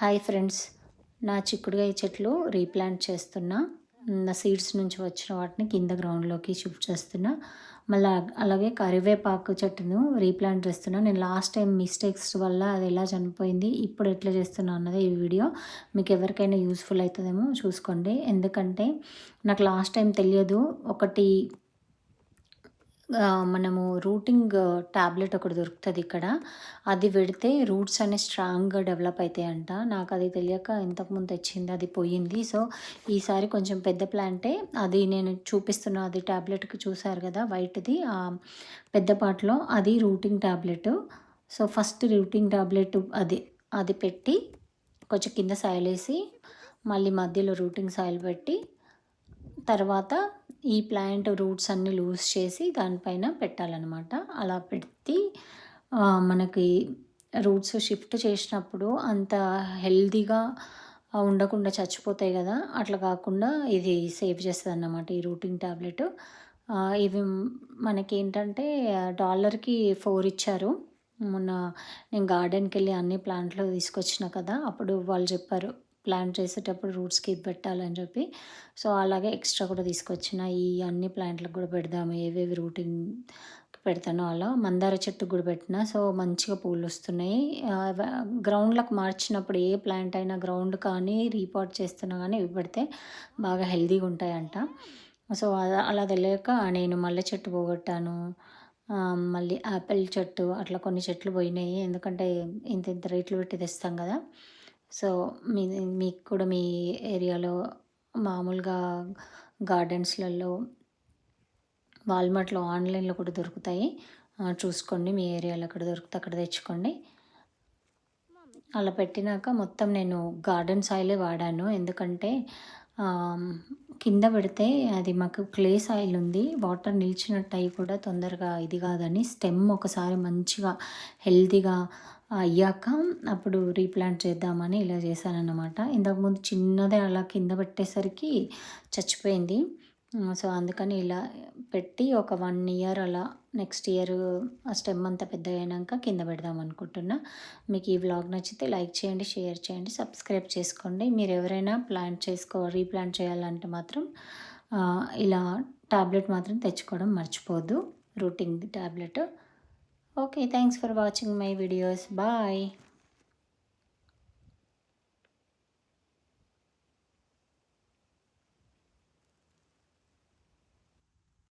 Hi friends, నా చిక్కుడుగాయ చెట్లు రీప్లాంట్ చేస్తున్నా. నా సీడ్స్ నుంచి వచ్చిన వాటిని కింద గ్రౌండ్లోకి షిఫ్ట్ చేస్తున్నా. మళ్ళీ అలాగే కరివేపాకు చెట్టును రీప్లాంట్ చేస్తున్నా. నేను లాస్ట్ టైం మిస్టేక్స్ వల్ల అది ఎలా చనిపోయింది, ఇప్పుడు ఎట్లా చేస్తున్నా అన్నది ఈ వీడియో మీకు ఎవరికైనా యూస్ఫుల్ అవుతుందేమో చూసుకోండి. ఎందుకంటే నాకు లాస్ట్ టైం తెలియదు. ఒకటి మనము రూటింగ్ టాబ్లెట్ ఒకటి దొరుకుతుంది ఇక్కడ. అది పెడితే రూట్స్ అనేవి స్ట్రాంగ్గా డెవలప్ అవుతాయంట. నాకు అది తెలియక ఇంతకుముందు తెచ్చింది, అది పోయింది. సో ఈసారి కొంచెం పెద్ద ప్లాంటే అది నేను చూపిస్తున్న, అది టాబ్లెట్కి చూసారు కదా వైట్ది, పెద్ద పాటలో అది rooting tablet. So first rooting tablet అది పెట్టి కొంచెం కింద సాయిల్ వేసి మళ్ళీ మధ్యలో రూటింగ్ సాయిల్ పెట్టి తర్వాత ఈ ప్లాంట్ రూట్స్ అన్నీ లూజ్ చేసి దానిపైన పెట్టాలన్నమాట. అలా పెట్టి మనకి రూట్స్ షిఫ్ట్ చేసినప్పుడు అంత హెల్తీగా ఉండకుండా చచ్చిపోతాయి కదా, అట్లా కాకుండా ఇది సేవ్ చేస్తుంది అన్నమాట ఈ రూటింగ్ టాబ్లెట్. ఇవి మనకేంటంటే $1కి 4 ఇచ్చారు. మొన్న నేను గార్డెన్కి వెళ్ళి అన్ని ప్లాంట్లు తీసుకొచ్చిన కదా, అప్పుడు వాళ్ళు చెప్పారు ప్లాంట్ చేసేటప్పుడు రూట్స్కి ఇది పెట్టాలని చెప్పి. సో అలాగే ఎక్స్ట్రా కూడా తీసుకొచ్చిన. ఈ అన్ని ప్లాంట్లకు కూడా పెడదాము, ఏవేవి రూటింగ్ పెడతానో అలా. మందార చెట్టుకు కూడా పెట్టిన. సో మంచిగా పూలు వస్తున్నాయి. గ్రౌండ్లకు మార్చినప్పుడు ఏ ప్లాంట్ అయినా గ్రౌండ్ కానీ రీపాట్ చేస్తున్నా కానీ ఇవి పెడితే బాగా హెల్తీగా ఉంటాయంట. సో అలా తెలియక నేను మల్లె చెట్టు పోగొట్టాను, మళ్ళీ యాపిల్ చెట్టు, అట్లా కొన్ని చెట్లు పోయినాయి. ఎందుకంటే ఇంత ఇంత రేట్లు పెట్టి తెస్తాం కదా. సో మీకు కూడా మీ ఏరియాలో మామూలుగా గార్డెన్స్లలో వాల్మార్ట్లో ఆన్లైన్లో కూడా దొరుకుతాయి, చూసుకోండి. మీ ఏరియాలో ఎక్కడ దొరికితే అక్కడ తెచ్చుకోండి. అలా పెట్టినాక మొత్తం నేను గార్డెన్ సాయిలే వాడాను. ఎందుకంటే కింద పెడితే అది మాకు క్లే సాయిల్ ఉంది, వాటర్ నిలిచినట్టు అయి కూడా తొందరగా ఇది కాదని స్టెమ్ ఒకసారి మంచిగా హెల్తీగా అయ్యాక అప్పుడు రీప్లాంట్ చేద్దామని ఇలా చేశానన్నమాట. ఇంతకుముందు చిన్నదే అలా కింద పెట్టేసరికి చచ్చిపోయింది. సో అందుకని ఇలా పెట్టి ఒక 1 ఇయర్ అలా, నెక్స్ట్ ఇయర్ ఆ స్టెమ్ అంతా పెద్దగా అయినాక కింద పెడదాం అనుకుంటున్నా. మీకు ఈ వ్లాగ్ నచ్చితే లైక్ చేయండి, షేర్ చేయండి, సబ్స్క్రైబ్ చేసుకోండి. మీరు ఎవరైనా రీప్లాంట్ చేయాలంటే మాత్రం ఇలా టాబ్లెట్ మాత్రం తెచ్చుకోవడం మర్చిపోవద్దు, rooting tablet. Okay, thanks for watching my videos. Bye.